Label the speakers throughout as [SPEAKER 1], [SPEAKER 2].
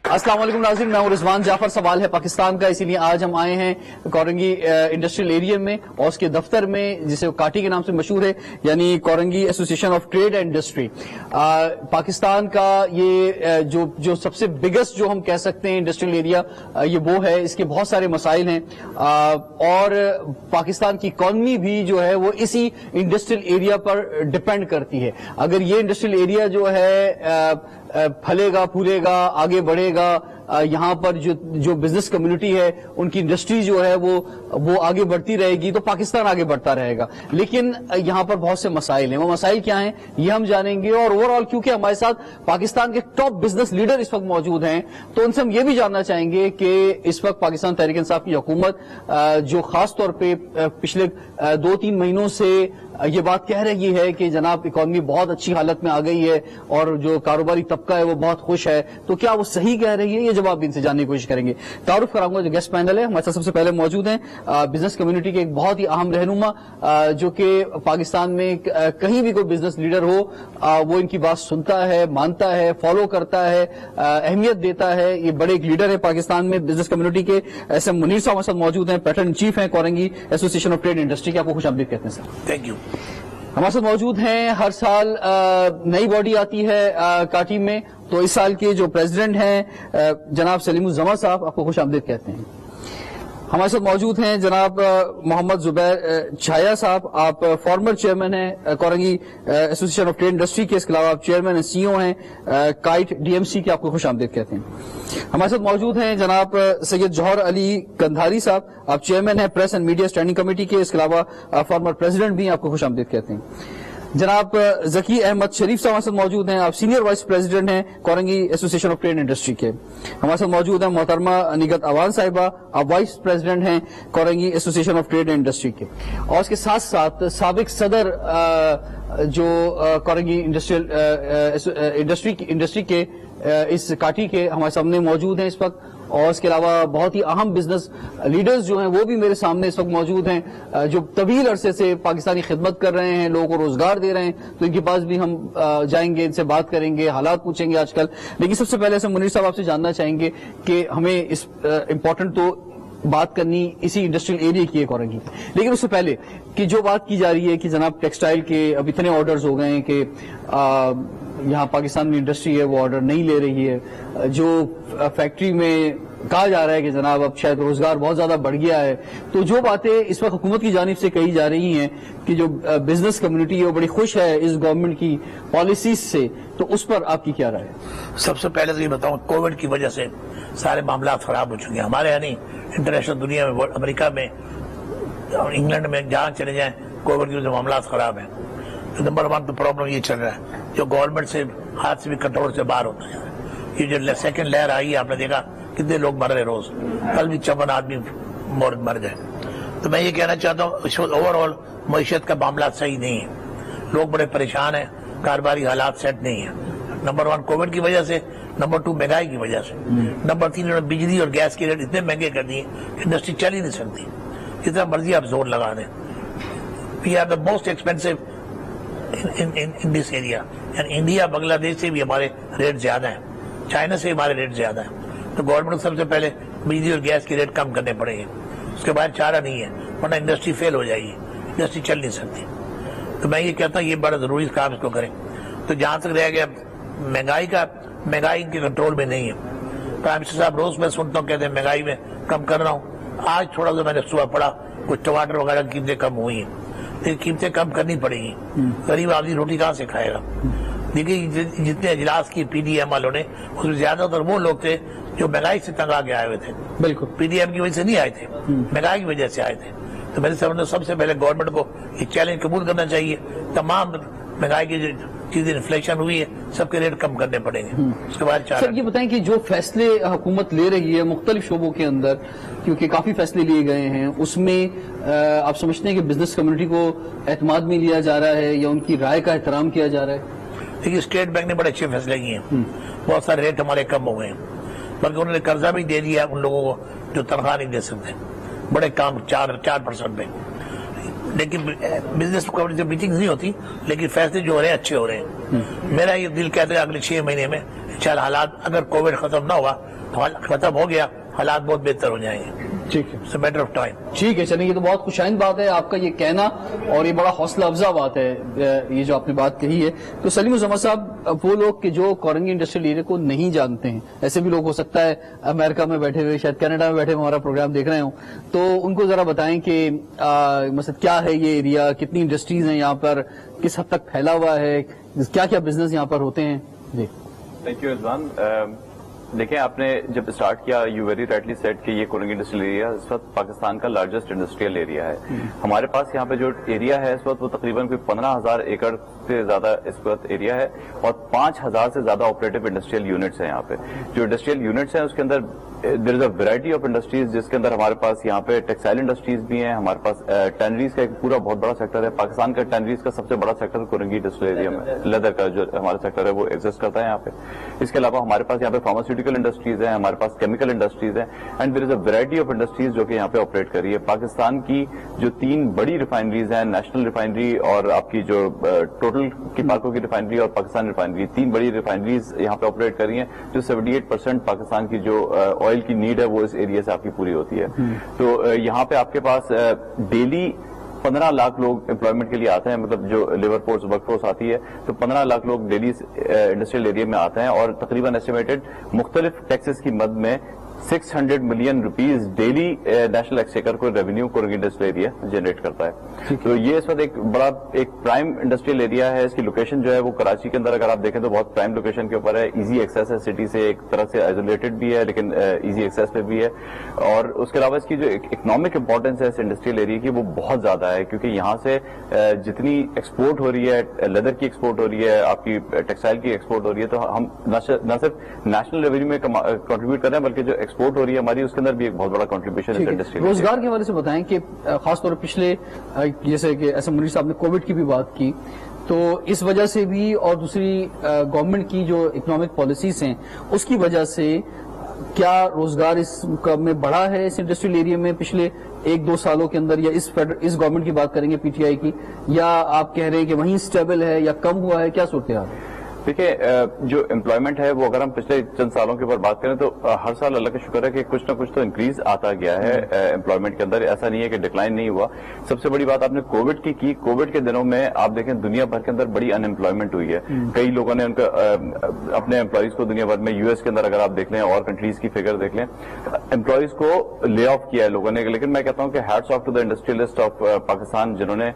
[SPEAKER 1] السلام علیکم ناظرین، میں ہوں رضوان جعفر۔ سوال ہے پاکستان کا، اسی لیے آج ہم آئے ہیں کورنگی انڈسٹریل ایریا میں اور اس کے دفتر میں، جسے کاٹی کے نام سے مشہور ہے، یعنی Korangi association of trade and industry. Pakistan کا یہ جو سب سے بگیسٹ جو ہم کہہ سکتے ہیں انڈسٹریل ایریا، یہ وہ ہے۔ اس کے بہت سارے مسائل ہیں اور پاکستان کی اکانومی بھی جو ہے وہ اسی انڈسٹریل ایریا پر ڈپینڈ کرتی ہے۔ اگر یہ انڈسٹریل ایریا جو ہے پھلے گا، پھولے گا، آگے بڑھے گا، یہاں پر جو بزنس کمیونٹی ہے ان کی انڈسٹری جو ہے وہ آگے بڑھتی رہے گی تو پاکستان آگے بڑھتا رہے گا۔ لیکن یہاں پر بہت سے مسائل ہیں، وہ مسائل کیا ہیں یہ ہم جانیں گے۔ اور اوور آل کیونکہ ہمارے ساتھ پاکستان کے ٹاپ بزنس لیڈر اس وقت موجود ہیں تو ان سے ہم یہ بھی جاننا چاہیں گے کہ اس وقت پاکستان تحریک انصاف کی حکومت جو خاص طور پہ پچھلے 2-3 مہینوں سے یہ بات کہہ رہی ہے کہ جناب اکانومی بہت اچھی حالت میں آ گئی ہے اور جو کاروباری طبقہ ہے وہ بہت خوش ہے، تو کیا وہ صحیح کہہ رہی ہے؟ یہ جواب بھی ان سے جاننے کی کوشش کریں گے۔ تعارف کراؤں گا جو گیسٹ پینل ہے ہمارے ساتھ۔ سب سے پہلے موجود ہیں بزنس کمیونٹی کے ایک بہت ہی اہم رہنما جو کہ پاکستان میں کہیں بھی کوئی بزنس لیڈر ہو وہ ان کی بات سنتا ہے، مانتا ہے، فالو کرتا ہے، اہمیت دیتا ہے۔ یہ بڑے ایک لیڈر ہے پاکستان میں بزنس کمیونٹی کے۔ ایس ایم منیر صاحب ہمارے ساتھ موجود ہیں، پیٹرن چیف ہیں Korangi association of trade industry کے۔ آپ کو خوش آمدید کہتے ہیں سر۔
[SPEAKER 2] Thank you.
[SPEAKER 1] ہمارے ساتھ موجود ہیں، ہر سال نئی باڈی آتی ہے کاٹی میں، تو اس سال کے جو پریزیڈنٹ ہیں جناب سلیم الزماں صاحب، آپ کو خوش آمدید کہتے ہیں۔ ہمارے ساتھ موجود ہیں جناب محمد زبیر چھایا صاحب، آپ فارمر چیئرمین ہیں Korangi association of trade industry کے، اس کے علاوہ آپ چیئرمین سی او ہیں کائٹ ڈی ایم سی کے۔ آپ کو خوش آمدید کہتے ہیں۔ ہمارے ساتھ موجود ہیں جناب سید جوہر علی قندھاری صاحب، آپ چیئرمین ہیں press and media standing committee کے، اس کے علاوہ فارمر پریزیڈنٹ بھی ہیں۔ آپ کو خوش آمدید کہتے ہیں۔ جناب ذکی احمد شریف صاحب ہمارے ساتھ موجود ہیں، آپ سینئر وائس پریزیڈنٹ ہیں Korangi association of trade industry کے۔ ہمارے ساتھ موجود ہیں محترمہ نگہت اوان صاحبہ، آپ وائس پریزیڈنٹ ہیں Korangi association of trade industry کے۔ اور اس کے ساتھ ساتھ سابق صدر جو کورنگی انڈسٹری کے اس کاٹی کے ہمارے سامنے موجود ہیں اس وقت، اور اس کے علاوہ بہت ہی اہم بزنس لیڈرز جو ہیں وہ بھی میرے سامنے اس وقت موجود ہیں جو طویل عرصے سے پاکستانی خدمت کر رہے ہیں، لوگوں کو روزگار دے رہے ہیں، تو ان کے پاس بھی ہم جائیں گے، ان سے بات کریں گے، حالات پوچھیں گے آج کل۔ لیکن سب سے پہلے سے منیر صاحب آپ سے جاننا چاہیں گے کہ ہمیں اس امپورٹنٹ تو بات کرنی اسی انڈسٹریل ایریا کی ہے کورنگی، لیکن اس سے پہلے کہ جو بات کی جا رہی ہے کہ جناب ٹیکسٹائل کے اب اتنے آرڈرز ہو گئے ہیں کہ یہاں پاکستان میں انڈسٹری ہے وہ آرڈر نہیں لے رہی ہے، جو فیکٹری میں کہا جا رہا ہے کہ جناب اب شاید روزگار بہت زیادہ بڑھ گیا ہے، تو جو باتیں اس وقت حکومت کی جانب سے کہی جا رہی ہیں کہ جو بزنس کمیونٹی ہے وہ بڑی خوش ہے اس گورنمنٹ کی پالیسیز سے، تو اس پر آپ کی کیا رائے ہے؟
[SPEAKER 2] سب سے پہلے تو یہ بتاؤں کووڈ کی وجہ سے سارے معاملات خراب ہو چکے ہیں ہمارے یہاں نہیں، انٹرنیشنل دنیا میں، امریکہ میں، انگلینڈ میں، جہاں چلے جائیں کووڈ کی وجہ سے معاملات خراب ہیں۔ تو نمبر 1 تو پرابلم یہ چل رہا ہے جو گورنمنٹ سے ہاتھ سے بھی کنٹرول سے باہر ہوتا ہے۔ یہ جو سیکنڈ لہر آئی ہے آپ نے دیکھا کتنے لوگ مر رہے روز، کل بھی 54 آدمی مر گئے۔ تو میں یہ کہنا چاہتا ہوں اس وقت اوور آل معیشت کا معاملات صحیح نہیں ہے، لوگ بڑے پریشان ہیں، کاروباری حالات سیٹ نہیں ہیں۔ نمبر 1 کووڈ کی وجہ سے، نمبر 2 مہنگائی کی وجہ سے، نمبر 3 بجلی اور گیس کے ریٹ اتنے مہنگے کر دیے کہ انڈسٹری چل ہی نہیں سکتی، جتنا مرضی آپ زور لگا دیں۔ We are the most expensive in this area, یعنی انڈیا بنگلہ دیش سے بھی ہمارے ریٹ زیادہ ہیں، چائنا سے ہمارے ریٹ زیادہ ہیں۔ تو گورنمنٹ کو سب سے پہلے بجلی اور گیس کے ریٹ کم کرنے پڑیں گے، اس کے بعد چارہ نہیں ہے، ورنہ انڈسٹری فیل ہو جائے گی، انڈسٹری چل نہیں سکتی۔ تو میں یہ کہتا ہوں یہ بڑا ضروری کام اس کو کریں۔ تو جہاں تک رہ گیا مہنگائی کا، مہنگائی کے کنٹرول میں نہیں ہے۔ پرائم منسٹر صاحب روز میں سنتا ہوں کہتے ہیں مہنگائی میں کم کر رہا ہوں، آج تھوڑا سا میں نے صبح پڑھا کچھ ٹماٹر وغیرہ کی قیمتیں کم ہوئی ہیں، لیکن قیمتیں کم کرنی پڑے گی، غریب آدمی روٹی کہاں سے کھائے گا؟ دیکھیے جتنے اجلاس کی پی ڈی ایم والوں نے اس میں زیادہ تر وہ لوگ تھے جو مہنگائی سے تنگ آگے آئے ہوئے تھے، بالکل پی ڈی ایم کی وجہ سے نہیں آئے تھے، مہنگائی کی وجہ سے آئے تھے۔ تو میرے سمجھ سب سے پہلے گورنمنٹ کو یہ چیلنج قبول کرنا چاہیے، تمام مہنگائی کی چیزیں انفلیشن ہوئی ہے سب کے ریٹ کم کرنے پڑیں گے، اس کے بعد
[SPEAKER 1] سر یہ بتائیں کہ جو فیصلے حکومت لے رہی ہے مختلف شعبوں کے اندر، کیونکہ کافی فیصلے لیے گئے ہیں، اس میں آپ سمجھتے ہیں کہ بزنس کمیونٹی کو اعتماد میں لیا جا رہا ہے یا ان کی رائے کا احترام کیا جا رہا ہے؟
[SPEAKER 2] دیکھیے اسٹیٹ بینک نے بڑے اچھے فیصلے کیے ہیں، بہت سارے ریٹ ہمارے کم ہو گئے ہیں، بلکہ انہوں نے قرضہ بھی دے دیا ان لوگوں کو جو تنخواہ نہیں دے سکتے، بڑے کام 4% پہ۔ لیکن بزنس کوارڈینیٹر میٹنگ نہیں ہوتی، لیکن فیصلے جو ہو رہے ہیں اچھے ہو رہے ہیں. میرا یہ دل کہتا ہے اگلے 6 مہینے میں انشاءاللہ حالات، اگر کووڈ ختم نہ ہوا تو ختم ہو گیا، حالات بہت بہتر ہو جائیں گے.
[SPEAKER 1] ٹھیک ہے،
[SPEAKER 2] it's a matter of time.
[SPEAKER 1] ٹھیک ہے، چلیے یہ تو بہت خوشائند بات ہے آپ کا یہ کہنا، اور یہ بڑا حوصلہ افزا بات ہے یہ جو آپ نے بات کہی ہے. تو سلیم الزماں صاحب، وہ لوگ کہ جو کورنگی انڈسٹریل ایریا کو نہیں جانتے ہیں، ایسے بھی لوگ ہو سکتا ہے امریکہ میں بیٹھے ہوئے، شاید کینیڈا میں بیٹھے ہوئے ہمارا پروگرام دیکھ رہے ہوں، تو ان کو ذرا بتائیں کہ مثلا کیا ہے یہ ایریا، کتنی انڈسٹریز ہیں یہاں پر، کس حد تک پھیلا ہوا ہے، کیا کیا بزنس یہاں پر ہوتے ہیں. جی
[SPEAKER 3] تھینک یو رضوان. دیکھیں، آپ نے جب اسٹارٹ کیا یو ویری رائٹلی سیڈ کہ یہ کورنگی انڈسٹریل ایریا اس وقت پاکستان کا لارجسٹ انڈسٹریل ایریا ہے. ہمارے پاس یہاں پہ جو ایریا ہے اس وقت وہ تقریباً کوئی 15,000 ایکڑ سے زیادہ اس وقت ایریا ہے، اور 5,000 سے زیادہ آپریٹو انڈسٹریل یونٹس ہیں. یہاں پہ جو انڈسٹریل یونٹس ہیں اس کے اندر دیر از اے ویرائٹی آف انڈسٹریز، جس کے اندر ہمارے پاس یہاں پہ ٹیکسٹائل انڈسٹریز بھی ہیں، ہمارے پاس ٹینریز کا ایک پورا بہت بڑا سیکٹر ہے. پاکستان کا ٹینریز کا سب سے بڑا سیکٹر کورنگی انڈسٹریل ایریا میں لیدر کا جو ہمارا سیکٹر ہے وہ ایگزسٹ کرتا ہے یہاں پہ. اس کے علاوہ ہمارے پاس یہاں پہ فارماسیوٹیکل انڈسٹریز ہیں، ہمارے پاس کیمیکل انڈسٹریز ہیں، and there is a variety of industries جو کہ یہاں پہ آپریٹ کر رہی ہے. پاکستان کی جو 3 بڑی ریفائنریز ہیں، نیشنل ریفائنری اور آپ کی جو ٹوٹل کی پارکو کی ریفائنری اور پاکستان ریفائنری، 3 بڑی ریفائنریز یہاں پہ آپریٹ کر رہی ہیں، جو 78% پاکستان کی جو آئل کی نیڈ ہے وہ اس ایریا سے آپ کی پوری ہوتی ہے. تو یہاں پہ آپ کے پاس ڈیلی 15 لاکھ لوگ امپلائمنٹ کے لیے آتے ہیں، مطلب جو لیبر فورس ورک فورس آتی ہے تو 15 لاکھ لوگ ڈیلی انڈسٹریل ایریا میں آتے ہیں، اور تقریباً ایسٹیمیٹڈ مختلف ٹیکسز کی مد میں 600 million rupees daily national exchequer کو revenue Korangi industrial area generate کرتا ہے. تو یہ اس وقت ایک بڑا ایک پرائم انڈسٹریل ایریا ہے. اس کی لوکیشن جو ہے وہ کراچی کے اندر اگر آپ دیکھیں تو بہت پرائم لوکیشن کے اوپر ہے، ایزی ایکسیس ہے سٹی سے، ایک طرح سے آئسولیٹڈ بھی ہے لیکن ایزی ایکسیس پہ بھی ہے. اور اس کے علاوہ اس کی جو اکنامک امپورٹنس ہے اس انڈسٹریل ایریا کی وہ بہت زیادہ ہے، کیونکہ یہاں سے جتنی ایکسپورٹ ہو رہی ہے، لیدر کی ایکسپورٹ ہو رہی ہے، آپ کی ٹیکسٹائل کی ایکسپورٹ ہو رہی ہے، تو ہم نہ صرف نیشنل ریونیو میں کنٹریبیوٹ کر رہے ہیں بلکہ جو ایکسپورٹ ہو رہی ہے ہماری اس کے اندر بھی ایک بہت بڑا کنٹریبیوشن ہے انڈسٹری.
[SPEAKER 1] روزگار کے حوالے سے بتائیں کہ خاص طور پر پچھلے جیسے کہ ایس ایم منیر صاحب نے کووڈ کی بھی بات کی، تو اس وجہ سے بھی اور دوسری گورنمنٹ کی جو اکنامک پالیسیز ہیں اس کی وجہ سے کیا روزگار اس میں بڑھا ہے اس انڈسٹریل ایریا میں پچھلے 1-2 سالوں کے اندر، یا اس گورنمنٹ کی بات کریں گے پی ٹی آئی کی، یا آپ کہہ رہے ہیں کہ وہیں اسٹیبل ہے یا کم ہوا ہے، کیا صورتحال ہے؟
[SPEAKER 3] دیکھیں، جو امپلائمنٹ ہے وہ اگر ہم پچھلے چند سالوں کے اوپر بات کریں تو ہر سال اللہ کا شکر ہے کہ کچھ نہ کچھ تو انکریز آتا گیا ہے امپلائمنٹ کے اندر. ایسا نہیں ہے کہ ڈکلائن نہیں ہوا. سب سے بڑی بات آپ نے کووڈ کی کووڈ کے دنوں میں آپ دیکھیں دنیا بھر کے اندر بڑی ان امپلائمنٹ ہوئی ہے. کئی لوگوں نے ان کا اپنے امپلائیز کو دنیا بھر میں یو ایس کے اندر اگر آپ دیکھ لیں اور کنٹریز کی فگر دیکھ لیں، امپلائیز کو لے آف کیا ہے لوگوں نے. لیکن میں کہتا ہوں کہ hats off to the industrialist of Pakistan جنہوں نے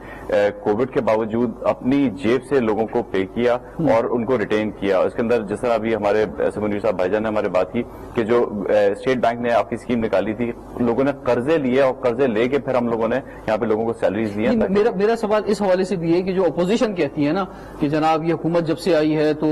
[SPEAKER 3] کووڈ کے باوجود اپنی جیب سے لوگوں کو پے کیا اور ان کو ریٹین کیا. اس کے اندر جس طرح ابھی ہمارے منیر صاحب بھائی جان نے ہمارے بات کی کہ جو اسٹیٹ بینک نے آپ کی اسکیم نکالی تھی، لوگوں نے قرضے لیے اور قرضے لے کے پھر ہم لوگوں نے یہاں پہ لوگوں کو سیلریز دی.
[SPEAKER 1] میرا سوال اس حوالے سے بھی ہے کہ جو اپوزیشن کہتی ہے نا کہ جناب یہ حکومت جب سے آئی ہے تو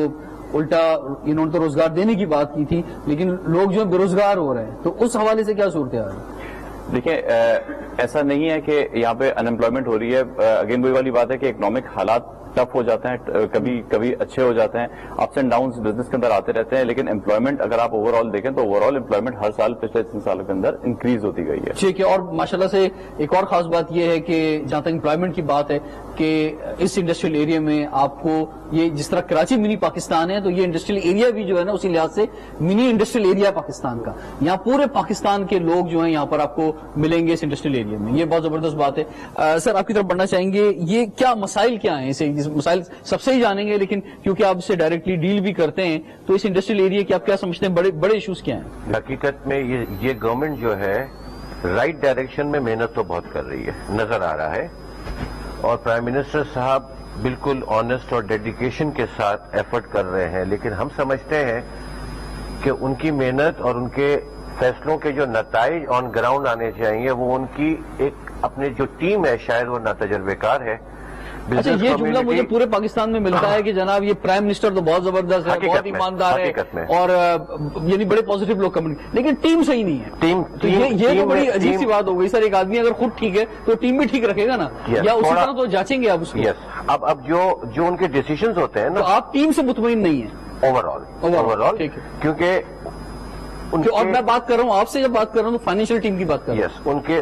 [SPEAKER 1] الٹا انہوں نے تو روزگار دینے کی بات کی تھی لیکن لوگ جو بے روزگار ہو رہے ہیں، تو اس حوالے سے کیا صورتحال ہے؟
[SPEAKER 3] دیکھیں، ایسا نہیں ہے کہ یہاں پہ ان امپلائمنٹ ہو رہی ہے. اگین وہی والی بات ہے کہ اکنامک حالات ٹف ہو جاتے ہیں، کبھی اچھے ہو جاتے ہیں، اپس اینڈ ڈاؤنز بزنس کے اندر آتے رہتے ہیں، لیکن امپلائمنٹ اگر آپ اوور آل دیکھیں تو اوور آل امپلائمنٹ ہر سال پچھلے 3 سالوں کے اندر انکریز ہوتی گئی ہے.
[SPEAKER 1] ٹھیک ہے. اور ماشاءاللہ سے ایک اور خاص بات یہ ہے کہ جہاں تک امپلائمنٹ کی بات ہے کہ اس انڈسٹریل ایریا میں آپ کو یہ جس طرح کراچی منی پاکستان ہے تو یہ انڈسٹریل ایریا بھی جو ہے نا اسی لحاظ سے منی انڈسٹریل ایریا پاکستان کا. یہاں پورے پاکستان کے لوگ جو ہیں یہاں پر آپ کو ملیں گے اس انڈسٹریل ایریا میں. یہ بہت زبردست بات ہے. سر آپ کی طرف بڑھنا چاہیں گے، یہ کیا مسائل کیا ہیں؟ مسائل سب سے ہی جانیں گے لیکن کیونکہ آپ اس سے ڈائریکٹلی ڈیل بھی کرتے ہیں تو اس انڈسٹریل ایریا کے آپ کیا سمجھتے ہیں بڑے ایشوز کیا ہیں؟
[SPEAKER 4] حقیقت میں یہ گورنمنٹ جو ہے رائٹ ڈائریکشن میں محنت تو بہت کر رہی ہے، نظر آ رہا ہے، اور پرائم منسٹر صاحب بالکل آنےسٹ اور ڈیڈیکیشن کے ساتھ ایفرٹ کر رہے ہیں. لیکن ہم سمجھتے ہیں کہ ان کی محنت اور ان کے فیصلوں کے جو نتائج آن گراؤنڈ آنے چاہیے وہ ان کی ایک اپنی جو ٹیم ہے شاید وہ ناتجربے کار ہے.
[SPEAKER 1] اچھا، یہ جملہ مجھے پورے پاکستان میں ملتا ہے کہ جناب یہ پرائم منسٹر تو بہت زبردست ہے، بہت ایماندار ہے اور یعنی بڑے پازیٹیو لوگ کمنٹ، لیکن ٹیم صحیح نہیں ہے. یہ تو بڑی عجیب سی بات ہو گئی سر. ایک آدمی اگر خود ٹھیک ہے تو ٹیم بھی ٹھیک رکھے گا نا، یا اسی طرح تو جانچیں گے آپ اس کو.
[SPEAKER 4] اب جو ان کے ڈیسیشنز ہوتے ہیں نا،
[SPEAKER 1] تو آپ ٹیم سے مطمئن نہیں ہیں
[SPEAKER 4] اوور آل کیونکہ
[SPEAKER 1] اور میں بات کر رہا ہوں آپ سے، جب بات کر رہا ہوں تو فائنینشیل ٹیم کی بات کر رہا ہوں.
[SPEAKER 4] ان کے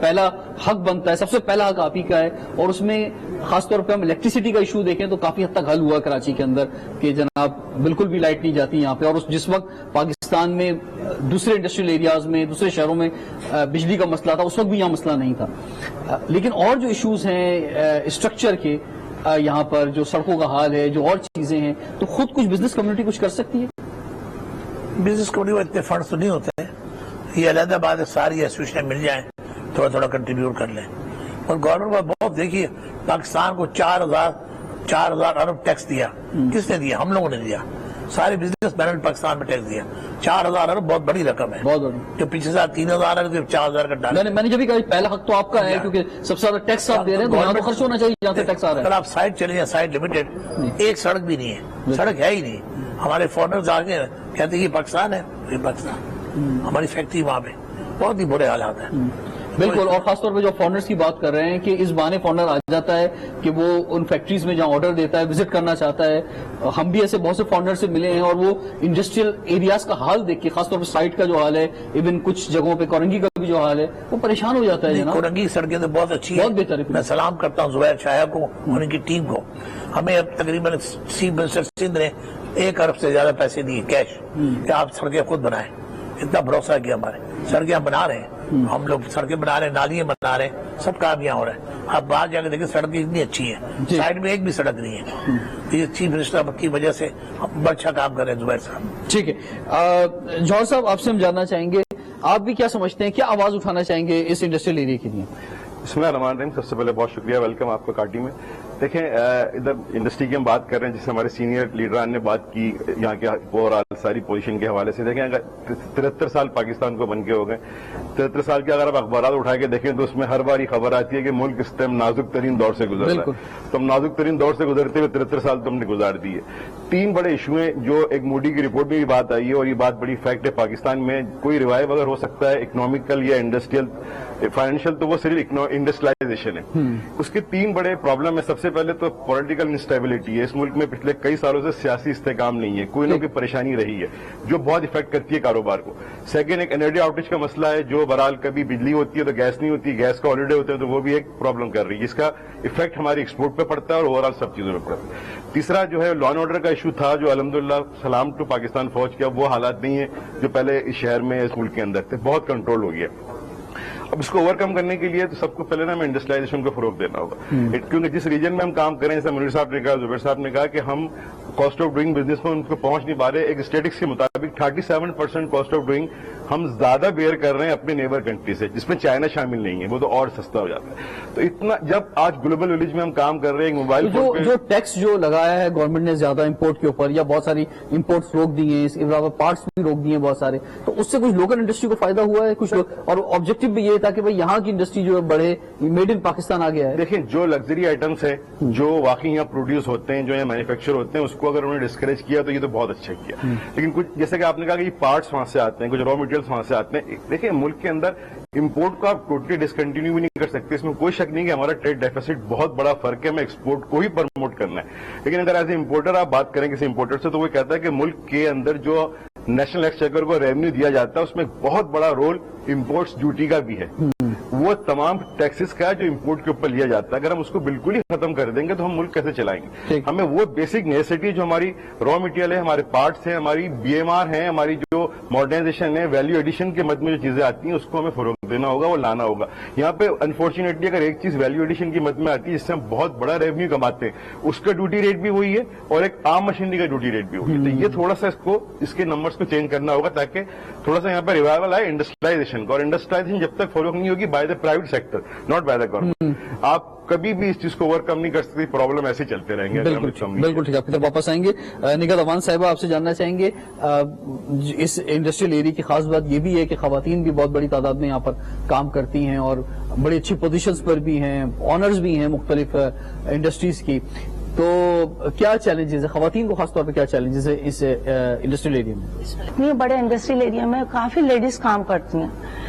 [SPEAKER 1] پہلا حق بنتا ہے, سب سے پہلا حق آپ ہی کا ہے, اور اس میں خاص طور پہ ہم الیکٹریسٹی کا ایشو دیکھیں تو کافی حد تک حل ہوا کراچی کے اندر کہ جناب بالکل بھی لائٹ نہیں جاتی یہاں پہ, اور جس وقت پاکستان میں دوسرے انڈسٹریل ایریاز میں دوسرے شہروں میں بجلی کا مسئلہ تھا اس وقت بھی یہاں مسئلہ نہیں تھا. لیکن اور جو ایشوز ہیں اسٹرکچر کے یہاں پر, جو سڑکوں کا حال ہے, جو اور چیزیں ہیں, تو خود کچھ بزنس کمیونٹی کچھ کر سکتی ہے؟
[SPEAKER 2] بزنس کمیونٹی میں اتنے فنڈس تو نہیں ہوتے ہیں, یہ علیحدہ بات ہے, ساری ایسوسیشن مل جائیں تھوڑا تھوڑا کنٹریبیوٹ کر لیں. اور گورنمنٹ کو بہت دیکھیے, پاکستان کو 4,000 ارب ٹیکس دیا, کس نے دیا؟ ہم لوگوں نے دیا. سارے بزنس مین نے پاکستان میں ٹیکس دیا. 4,000 ارب بہت بڑی رقم ہے,
[SPEAKER 1] بہت بڑی.
[SPEAKER 2] جو پچھلے سال 3,000 ہے, 4,000 کا ڈالا.
[SPEAKER 1] میں نے جب بھی کہا پہلا حق تو آپ کا ہے, کیونکہ سب سے زیادہ ٹیکس آپ دے رہے ہیں, تو یہاں تو خرچ ہونا چاہیے جہاں سے ٹیکس آ رہا ہے.
[SPEAKER 2] اگر آپ سائٹ چلے جائیں, سائٹ لمیٹڈ, ایک سڑک بھی نہیں ہے, سڑک ہے ہی نہیں. ہمارے فورنرز آگے کہتے ہیں یہ پاکستان ہے, یہ پاکستان, ہماری فیکٹری وہاں پہ, بہت ہی برے حالات ہیں.
[SPEAKER 1] بالکل. اور خاص طور پہ جو فارنرز کی بات کر رہے ہیں کہ اس بہانے فارنر آ جاتا ہے کہ وہ ان فیکٹریز میں جہاں آرڈر دیتا ہے وزٹ کرنا چاہتا ہے. ہم بھی ایسے بہت سے فارنر سے ملے ہیں, اور وہ انڈسٹریل ایریاز کا حال دیکھ کے, خاص طور پہ سائٹ کا جو حال ہے, ایون کچھ جگہوں پہ کورنگی کا بھی جو حال ہے, وہ پریشان ہو جاتا ہے.
[SPEAKER 2] کورنگی کی سڑکیں تو بہت اچھی ہیں,
[SPEAKER 1] بہت بہتر ہے.
[SPEAKER 2] میں سلام کرتا ہوں زبیر شاہ کو اور ان کی ٹیم کو. ہمیں اب تقریباً چیف منسٹر سندھ نے 1 ارب سے زیادہ پیسے دیے کیش کہ آپ سڑکیں خود بنائیں. اتنا بھروسہ کیا ہمارے. سڑکیں ہم بنا رہے ہیں, ہم لوگ سڑکیں بنا رہے ہیں, نالیاں بنا رہے ہیں, سب کام یہاں ہو رہا ہے. آپ باہر جا کے دیکھیں سڑکیں اتنی اچھی ہیں, سائڈ میں ایک بھی سڑک نہیں ہے. یہ چیف منسٹر کی وجہ سے ہم بڑا اچھا کام کر رہے ہیں زبیر صاحب.
[SPEAKER 1] ٹھیک ہے. جوہر صاحب, آپ سے ہم جاننا چاہیں گے, آپ بھی کیا سمجھتے ہیں, کیا آواز اٹھانا چاہیں گے اس انڈسٹریل ایریا کے لیے؟
[SPEAKER 5] بسم اللہ الرحمن الرحیم. سب سے پہلے بہت شکریہ, ویلکم آپ کو کاٹی میں. دیکھیں, ادھر انڈسٹری کی ہم بات کر رہے ہیں, جس سے ہمارے سینئر لیڈران نے بات کی یہاں کے اوور آل ساری پوزیشن کے حوالے سے. دیکھیں, اگر 73 سال پاکستان کو بن کے ہو گئے, 73 سال کے اگر آپ اخبارات اٹھا کے دیکھیں تو اس میں ہر بار یہ خبر آتی ہے کہ ملک اس ٹائم نازک ترین دور سے گزر رہا ہے. تو ہم نازک ترین دور سے گزرتے ہوئے 73 سال تو ہم نے گزار دیے. 3 بڑے ایشو ہیں جو ایک موڈی کی رپورٹ میں بھی بات آئی ہے, اور یہ بات بڑی فیکٹ ہے. پاکستان میں کوئی ریوائو اگر ہو سکتا ہے اکنامیکل یا انڈسٹریل فائنینشیل, تو وہ صرف انڈسٹریلائزیشن ہے. اس کے 3 بڑے پرابلم ہے. سب سے پہلے تو پولیٹیکل انسٹیبلٹی ہے. اس ملک میں پچھلے کئی سالوں سے سیاسی استحکام نہیں ہے, کوئی نہ کوئی پریشانی رہی ہے جو بہت افیکٹ کرتی ہے کاروبار کو. سیکنڈ, ایک انرجی آؤٹیج کا مسئلہ ہے, جو بہرحال کبھی بجلی ہوتی ہے تو گیس نہیں ہوتی, گیس کا ہالیڈے ہوتا ہے تو وہ بھی ایک پرابلم کر رہی ہے, جس کا افیکٹ ہماری ایکسپورٹ پہ پڑتا ہے اور اوور آل سب چیزوں میں پڑتا ہے. تیسرا جو ہے لا اینڈ آرڈر کا ایشو تھا, جو الحمدللہ سلام ٹو پاکستان فوج کیا, وہ حالات نہیں ہیں جو پہلے اس شہر میں اس ملک کے اندر تھے, بہت کنٹرول ہو گیا. اب اس کو اوور کم کرنے کے لیے تو سب کو پہلے نا ہمیں انڈسٹریلائزیشن کو فروغ دینا ہوگا, کیونکہ جس ریجن میں ہم کام کریں, جیسے منیر صاحب نے کہا, زبیر صاحب نے کہا کہ ہم کاسٹ آف ڈوئنگ بزنس میں ان کو پہنچ نہیں پا رہے. ایک اسٹیٹکس کے مطابق 37% کاسٹ آف ڈوئنگ ہم زیادہ بیئر کر رہے ہیں اپنے نیبر کنٹری سے, جس میں چائنا شامل نہیں ہے, وہ تو اور سستا ہو جاتا ہے. تو اتنا جب آج گلوبل ولیج میں ہم کام کر رہے ہیں, موبائل فون
[SPEAKER 1] جو ٹیکس جو لگایا ہے گورنمنٹ نے زیادہ امپورٹ کے اوپر, یا بہت ساری امپورٹس روک دی ہیں, اس کے علاوہ پارٹس بھی روک دیے ہیں بہت سارے, تو اس سے کچھ لوکل انڈسٹری کو فائدہ ہوا ہے کچھ, اور آبجیکٹو بھی یہ تھا کہ بھائی یہاں کی انڈسٹری جو ہے بڑھے, میڈ ان پاکستان آ گیا ہے.
[SPEAKER 5] دیکھیں, جو لگژری آئٹمس ہیں جو واقعی یہاں پروڈیوس ہوتے ہیں, جو یہاں مینوفیکچر ہوتے ہیں, اس کو اگر انہوں نے ڈسکریج کیا تو یہ تو بہت اچھا کیا. لیکن کچھ جیسے کہ آپ نے کہا کہ یہ پارٹس وہاں سے آتے ہیں, کچھ را مٹیریلس وہاں سے آتے ہیں. دیکھیں, ملک کے اندر امپورٹ کو آپ ٹوٹلی ڈسکنٹینیو بھی نہیں کر سکتے, اس میں کوئی شک نہیں کہ ہمارا ٹریڈ ڈیفیسٹ بہت بڑا فرق ہے, ہمیں ایکسپورٹ کو ہی پروموٹ کرنا ہے. لیکن اگر ایز اے امپورٹر آپ بات کریں کسی امپورٹر سے, تو وہ کہتا ہے کہ ملک کے اندر جو نیشنل ایکسچیکر کو ریونیو دیا جاتا ہے, اس میں بہت بڑا رول امپورٹس ڈیوٹی کا بھی ہے. وہ تمام ٹیکسز کا جو امپورٹ کے اوپر لیا جاتا ہے, اگر ہم اس کو بالکل ہی ختم کر دیں گے تو ہم ملک کیسے چلائیں گے؟ ہمیں وہ بیسک نیسیٹی جو ہماری را مٹیریل ہے, ہمارے پارٹس ہیں, ہماری BMR ہیں, ہماری جو ماڈرنائزیشن ہے, ویلیو ایڈیشن کے مد میں جو چیزیں آتی ہیں, اس کو ہمیں فروغ دینا ہوگا, وہ لانا ہوگا. یہاں پہ انفارچونیٹلی اگر ایک چیز ویلیو ایڈیشن کی مد میں آتی ہے جس سے ہم بہت بڑا ریونیو کماتے ہیں, اس کا ڈیوٹی ریٹ بھی وہی ہے اور ایک عام مشینری کا ڈیوٹی ریٹ بھی وہی ہے. تو یہ تھوڑا سا اس کے نمبرز کو چینج کرنا ہوگا تاکہ تھوڑا سا یہاں پہ ریوائول آئے انڈسٹریلائزیشن کا. اور انڈسٹریلائزیشن جب تک فروغ نہیں ہوگی by the private sector, not by the government, آپ کبھی بھی اس چیز کو اوور کم نہیں کر سکتے. پرابلم ایسے چلتے رہیں گے.
[SPEAKER 1] بالکل ٹھیک ہے, پھر واپس آئیں گے. نگہت امان صاحبہ, آپ سے جاننا چاہیں گے, اس انڈسٹریل ایریا کی خاص بات یہ بھی ہے کہ خواتین بھی بہت بڑی تعداد میں یہاں پر کام کرتی ہیں اور بڑی اچھی پوزیشنز پر بھی ہیں, آنرز بھی ہیں مختلف انڈسٹریز کی. تو کیا چیلنجز ہے خواتین کو, خاص طور پہ کیا چیلنجز ہے اس انڈسٹریل ایریا میں؟
[SPEAKER 6] اتنے بڑے انڈسٹریل ایریا میں کافی لیڈیز کام کرتی ہیں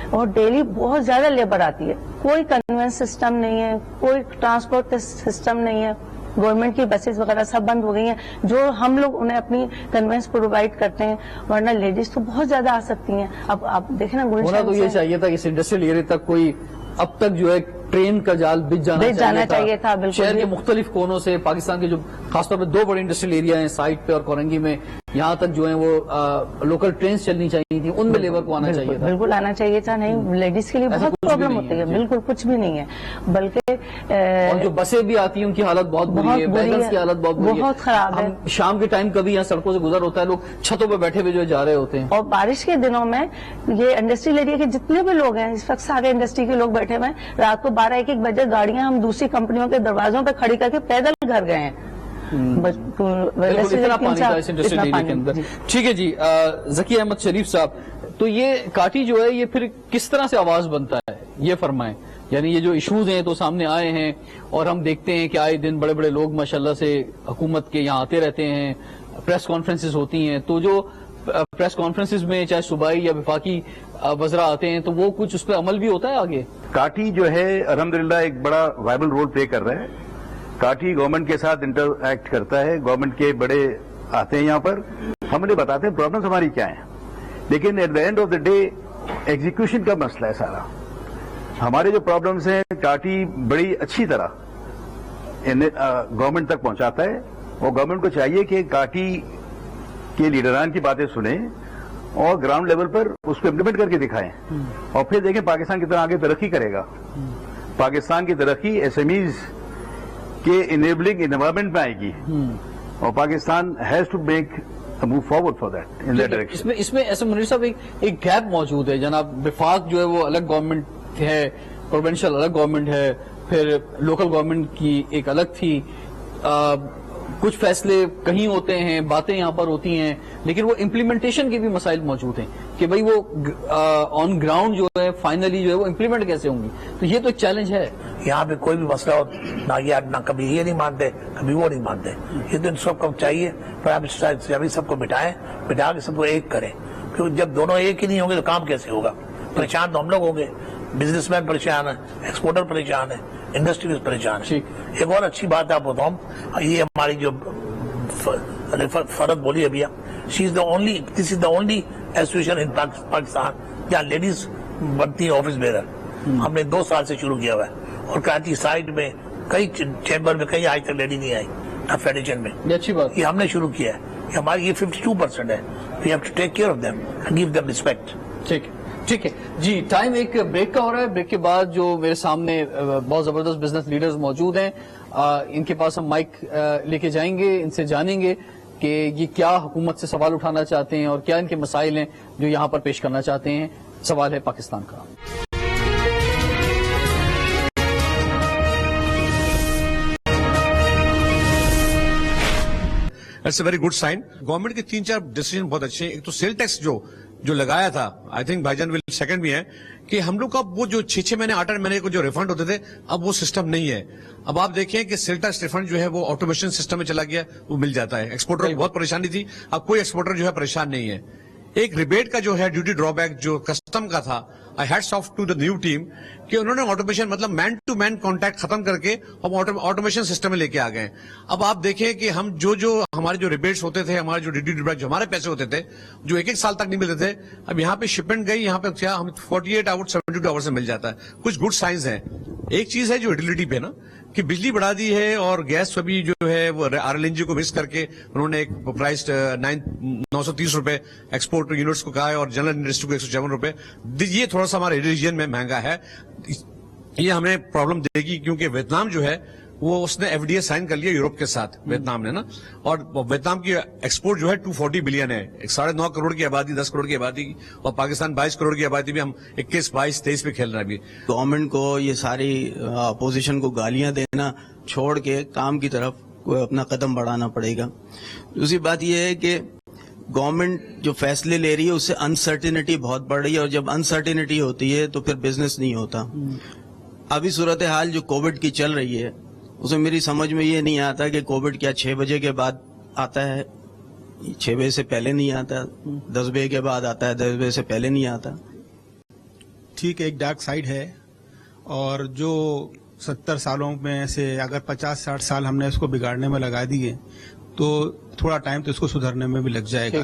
[SPEAKER 6] اور ڈیلی بہت زیادہ لیبر آتی ہے. کوئی کنوینس سسٹم نہیں ہے, کوئی ٹرانسپورٹ سسٹم نہیں ہے, گورنمنٹ کی بسز وغیرہ سب بند ہو گئی ہیں, جو ہم لوگ انہیں اپنی کنوینس پرووائڈ کرتے ہیں, ورنہ لیڈیز تو بہت زیادہ آ سکتی ہیں. اب آپ دیکھیں نا,
[SPEAKER 1] ہونا تو یہ چاہیے تھا کہ اس انڈسٹریل ایریا تک کوئی اب تک جو ہے ٹرین کا جال بچ جانا
[SPEAKER 6] چاہیے تھا بالکل.
[SPEAKER 1] شہر کے مختلف کونوں سے پاکستان کے جو خاص طور پہ 2 بڑے انڈسٹریل ایریا ہیں سائٹ پہ اور کورنگی میں, یہاں تک جو ہے وہ لوکل ٹرینز چلنی چاہیے تھی, ان میں لیبر کو آنا چاہیے تھا.
[SPEAKER 6] بالکل آنا چاہیے تھا. نہیں, لیڈیز کے لیے بہت پرابلم ہوتی ہے. بالکل کچھ بھی نہیں ہے, بلکہ
[SPEAKER 1] اور جو بسیں بھی آتی ہیں ان کی حالت بہت بری ہے, ویگنز کی حالت بہت بری ہے,
[SPEAKER 6] بہت خراب ہے.
[SPEAKER 1] شام کے ٹائم کبھی یہاں سڑکوں سے گزر ہوتا ہے, لوگ چھتوں پہ بیٹھے ہوئے جو جا رہے ہوتے ہیں.
[SPEAKER 6] اور بارش کے دنوں میں یہ انڈسٹریل ایریا کے جتنے بھی لوگ ہیں اس وقت سارے انڈسٹری کے لوگ بیٹھے ہوئے ہیں, رات کو 12-1 بجے گاڑیاں ہم دوسری کمپنیوں کے دروازوں پہ کھڑی کر کے پیدل گھر گئے ہیں.
[SPEAKER 1] اتنا پانی تھا اس انڈسٹریل ایریا کے اندر. ٹھیک ہے جی, ذکی احمد شریف صاحب, تو یہ کاٹی جو ہے یہ پھر کس طرح سے آواز بنتا ہے, یہ فرمائیں. یعنی یہ جو ایشوز ہیں تو سامنے آئے ہیں اور ہم دیکھتے ہیں کہ آئے دن بڑے بڑے لوگ ماشاءاللہ سے حکومت کے یہاں آتے رہتے ہیں, پریس کانفرنسز ہوتی ہیں, تو جو پریس کانفرنسز میں چاہے صوبائی یا وفاقی وزراء آتے ہیں تو وہ کچھ اس پہ عمل بھی ہوتا ہے آگے.
[SPEAKER 7] کاٹی جو ہے الحمدللہ ایک بڑا وائبل رول پلے کر رہا ہے. کاٹی گورنمنٹ کے ساتھ انٹر ایکٹ کرتا ہے, گورنمنٹ کے بڑے آتے ہیں یہاں پر, ہم انہیں بتاتے ہیں پرابلمس ہماری کیا ہیں, لیکن at the end of the day execution کا مسئلہ ہے سارا. ہمارے جو پرابلمس ہیں کاٹی بڑی اچھی طرح گورنمنٹ تک پہنچاتا ہے, اور گورنمنٹ کو چاہیے کہ کاٹی کے لیڈران کی باتیں سنیں اور گراؤنڈ لیول پر اس کو امپلیمنٹ کر کے دکھائیں, اور پھر دیکھیں پاکستان کتنا آگے ترقی کرے گا. پاکستان کی ترقی ایس ایم ایز کے انیبلنگ انوائرمنٹ میں آئے گی, اور Pakistan has to make move forward for that in that direction.
[SPEAKER 1] اس میں ایسے منیر صاحب ایک گیپ موجود ہے جناب. وفاق جو ہے وہ الگ گورنمنٹ ہے, پروونشل الگ گورنمنٹ ہے, پھر لوکل گورنمنٹ کی ایک الگ تھی. کچھ فیصلے کہیں ہوتے ہیں, باتیں یہاں پر ہوتی ہیں, لیکن وہ امپلیمنٹیشن کے بھی مسائل موجود ہیں کہ بھئی وہ آن گراؤنڈ جو ہے فائنلی جو ہے وہ امپلیمنٹ کیسے ہوں گی. تو یہ تو ایک چیلنج ہے.
[SPEAKER 2] یہاں پہ کوئی بھی مسئلہ ہو نہ کبھی یہ نہیں مانتے کبھی وہ نہیں مانتے. یہ تو ان سب کو چاہیے پرائم منسٹر ابھی سب کو بٹھا کے سب کو ایک کریں, کیونکہ جب دونوں ایک ہی نہیں ہوں گے تو کام کیسے ہوگا. پریشان تو ہم لوگ ہوں گے, بزنس مین پریشان ہے, ایکسپورٹر پریشان ہے, انڈسٹریز پریشان ہے. ایک اور اچھی بات آپ بتاؤں, یہ ہماری جو فرد بولی ابھی, دس از دا اونلی ایسوسیشن ان پاکستان جہاں لیڈیز بنتی ہیں آفس بیرر. ہم نے 2 سال سے شروع کیا ہوا ہے, اور کراچی سائڈ میں کئی چیمبر میں کئی آج تک لیڈی نہیں آئی فیڈریشن میں.
[SPEAKER 1] اچھی بات,
[SPEAKER 2] یہ ہم نے شروع کیا ہے. یہ ہماری یہ 52% ہے. We have to take care of them and give them respect.
[SPEAKER 1] ٹھیک ہے جی. ٹائم ایک بریک کا ہو رہا ہے. بریک کے بعد جو میرے سامنے بہت زبردست بزنس لیڈرز موجود ہیں, ان کے پاس ہم مائک لے کے جائیں گے, ان سے جانیں گے کہ یہ کیا حکومت سے سوال اٹھانا چاہتے ہیں اور کیا ان کے مسائل ہیں جو یہاں پر پیش کرنا چاہتے ہیں. سوال ہے پاکستان کا.
[SPEAKER 8] It's a very good sign. Government کے 3-4 ڈیسیجن بہت اچھے ہیں. ایک تو سیل ٹیکس جو لگایا تھا, آئی تھنک بھائی جان ول سیکنڈ بھی ہے, کہ ہم لوگ کا وہ جو 6 مہینے 8 مہینے کو جو ریفنڈ ہوتے تھے اب وہ سسٹم نہیں ہے. اب آپ دیکھیں کہ سیل ٹیکس ریفنڈ جو ہے وہ آٹومیشن سسٹم میں چلا گیا, وہ مل جاتا ہے. ایکسپورٹر کو بہت پریشانی تھی, اب کوئی ایکسپورٹر جو ہے پریشان نہیں ہے. ایک ریبیٹ کا جو ہے ڈیوٹی ڈرا بیک جو کسٹم کا تھا, I hats off to the new team کہ انہوں نے آٹومیشن مطلب مین ٹو مین کانٹیکٹ ختم کر کے اب آٹومیشن سسٹم میں لے کے آ گئے. اب آپ دیکھیں کہ ہم جو ہمارے جو ریبیٹس ہوتے تھے, ہمارے جو ڈیوٹی ڈرا بیک جو ہمارے پیسے ہوتے تھے جو 1 سال تک نہیں ملتے تھے, اب یہاں پہ شپمنٹ گئی, یہاں پہ کیا ہم 48 آورز 72 آورز سے مل جاتا ہے. کچھ گڈ سائنس ہیں. ایک چیز ہے جو یوٹیلیٹی پہ نا کہ بجلی بڑھا دی ہے, اور گیس ابھی جو ہے وہ RLNG کو مکس کر کے انہوں نے ایک پرائس 930 روپے ایکسپورٹ یونٹس کو کہا ہے, اور جنرل انڈسٹری کو 107 روپے. یہ تھوڑا سا ہمارے ریجن میں مہنگا ہے. یہ ہمیں پرابلم دے گی, کیونکہ ویتنام جو ہے وہ اس نے FTA سائن کر لیا یورپ کے ساتھ, ویتنام نے نا, اور ویتنام کی ایکسپورٹ جو ہے 240 بلین ہے. 9.5 کروڑ کی آبادی, 10 کروڑ کی آبادی کی, اور پاکستان 22 کروڑ کی آبادی بھی, ہم 21, 22, 23 پہ کھیل رہے ہیں. ابھی
[SPEAKER 9] گورنمنٹ کو یہ ساری اپوزیشن کو گالیاں دینا چھوڑ کے کام کی طرف اپنا قدم بڑھانا پڑے گا. دوسری بات یہ ہے کہ گورنمنٹ جو فیصلے لے رہی ہے اس سے انسرٹینٹی بہت بڑھ رہی ہے, اور جب انسرٹینٹی ہوتی ہے تو پھر بزنس نہیں ہوتا. ابھی صورتحال جو کووڈ کی چل رہی ہے اس میں میری سمجھ میں یہ نہیں آتا کہ کووڈ کیا 6 بجے کے بعد آتا ہے, 6 بجے سے پہلے نہیں آتا, 10 بجے کے بعد آتا ہے, 10 بجے سے پہلے نہیں آتا.
[SPEAKER 10] ٹھیک ہے, ایک ڈارک سائڈ ہے, اور جو 70 سالوں میں سے اگر 50-60 سال ہم نے اس کو بگاڑنے میں لگا دیے تو تھوڑا ٹائم تو اس کو سدھرنے میں بھی لگ جائے گا.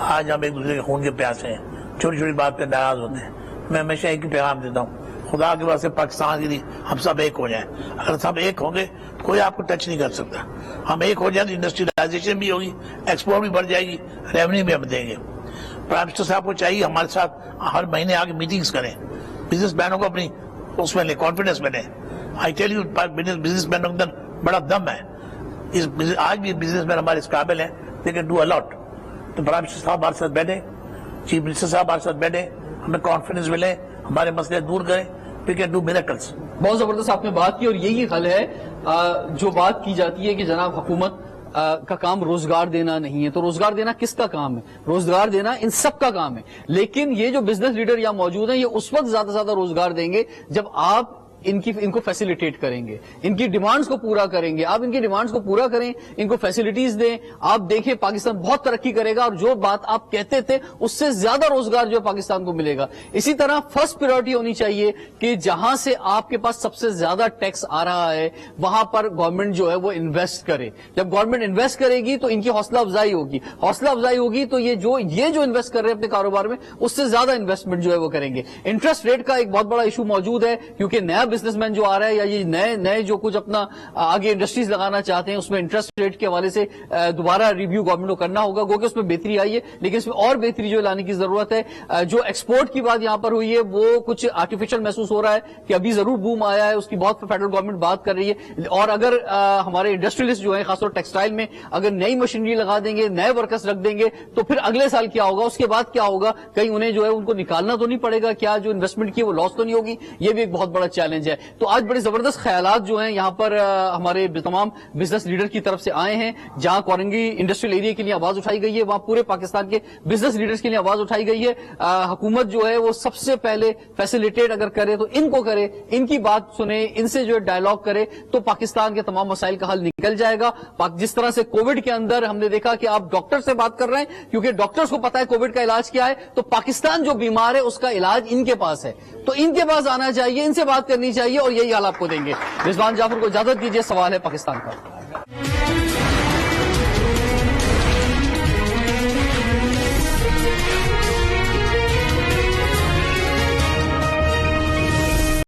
[SPEAKER 2] آج ہم ایک دوسرے کے خون کے پیاسے ہیں, چھوٹی چھوٹی بات پہ ناراض ہوتے ہیں. میں ہمیشہ ایک ہی پیغام دیتا ہوں, خدا کے واسطے پاکستان کے لیے ہم سب ایک ہو جائیں. اگر سب ایک ہوں گے کوئی آپ کو ٹچ نہیں کر سکتا. ہم ایک ہو جائیں تو انڈسٹریلائزیشن بھی ہوگی, ایکسپورٹ بھی بڑھ جائے گی, ریونیو بھی ہم دیں گے. پرائم منسٹر صاحب کو چاہیے ہمارے ساتھ ہر مہینے آ کے میٹنگز کریں, بزنس مینوں کو اپنی اس میں لیں, کانفیڈنس میں لیں. آئی ٹیل یو بزنس مینوں کے اندر بڑا دم ہے. آج بھی بزنس مین ہمارے اس قابل ہیں, دے کین ڈو اے لاٹ. تو پرائم منسٹر صاحب ہمارے ساتھ بیٹھے, چیف منسٹر صاحب ہمارے ساتھ بیٹھے, ہمیں کانفیڈنس ملے, ہمارے مسئلے دور کریں. We can do miracles.
[SPEAKER 1] بہت زبردست آپ نے بات کی, اور یہی حل ہے جو بات کی جاتی ہے کہ جناب حکومت کا کام روزگار دینا نہیں ہے. تو روزگار دینا کس کا کام ہے؟ روزگار دینا ان سب کا کام ہے. لیکن یہ جو بزنس لیڈر یہاں موجود ہیں یہ اس وقت زیادہ سے زیادہ روزگار دیں گے جب آپ ان کو فیسیلیٹیٹ کریں گے, ان کی ڈیمانڈز کو پورا کریں گے. آپ ان کی ڈیمانڈز کو پورا کریں, ان کو فیسیلیٹیز دیں, آپ دیکھیں پاکستان بہت ترقی کرے گا, اور جو بات آپ کہتے تھے اس سے زیادہ روزگار جو ہے پاکستان کو ملے گا. اسی طرح فرسٹ پریورٹی ہونی چاہیے کہ جہاں سے آپ کے پاس سب سے زیادہ ٹیکس آ رہا ہے وہاں پر گورنمنٹ جو ہے وہ انویسٹ کرے. جب گورنمنٹ انویسٹ کرے گی تو ان کی حوصلہ افزائی ہوگی, حوصلہ افزائی ہوگی تو یہ جو انویسٹ کر رہے ہیں اپنے کاروبار میں اس سے زیادہ انویسٹمنٹ جو ہے وہ کریں گے. انٹرسٹ ریٹ کا ایک بہت بڑا ایشو موجود ہے, کیونکہ نیا بزنس مین جو آ رہا ہے یا یہ نئے جو کچھ اپنا آگے انڈسٹریز لگانا چاہتے ہیں اس میں انٹرسٹ ریٹ کے حوالے سے دوبارہ ریویو گورنمنٹ کو کرنا ہوگا. گو کہ اس میں بہتری آئی ہے لیکن اس میں اور بہتری جو لانے کی ضرورت ہے. جو ایکسپورٹ کی بات یہاں پر ہوئی ہے وہ کچھ آرٹیفیشل محسوس ہو رہا ہے کہ ابھی ضرور بوم آیا ہے, اس کی بہت فیڈرل گورنمنٹ بات کر رہی ہے. اور اگر ہمارے انڈسٹریلسٹ جو ہیں خاص طور ٹیکسٹائل میں اگر نئی مشینری لگا دیں گے, نئے ورکرز رکھ دیں گے تو پھر اگلے سال کیا ہوگا, اس کے بعد کیا ہوگا, کہیں انہیں جو ہے ان کو نکالنا تو نہیں پڑے گا, کیا جو انویسٹمنٹ کی وہ لاس تو نہیں ہوگی. یہ بھی ایک بہت بڑا چیلنج ہے. تو آج بڑے زبردست خیالات جو ہیں یہاں پر ہمارے تمام بزنس لیڈر کی طرف سے آئے ہیں. جہاں کورنگی انڈسٹریل ایریا کے لیے آواز اٹھائی گئی ہے وہاں پورے پاکستان کے بزنس لیڈرز کے لیے آواز اٹھائی گئی ہے. حکومت جو ہے وہ سب سے پہلے فیسیلیٹیٹ اگر کرے تو ان کو کرے, ان کی بات سنے, ان سے جو ہے ڈائلاگ کرے تو پاکستان کے تمام مسائل کا حل نکل جائے گا. جس طرح سے کووڈ کے اندر ہم نے دیکھا کہ آپ ڈاکٹر سے بات کر رہے ہیں کیونکہ ڈاکٹرز کو پتا ہے کووڈ کا علاج کیا ہے, تو پاکستان جو بیمار ہے اس کا علاج ان کے پاس ہے, تو ان کے پاس آنا چاہیے, ان سے بات کرنی چاہیے اور یہی حال آپ کو دیں گے. رضوان جعفر کو اجازت دیجیے, سوال ہے پاکستان کا.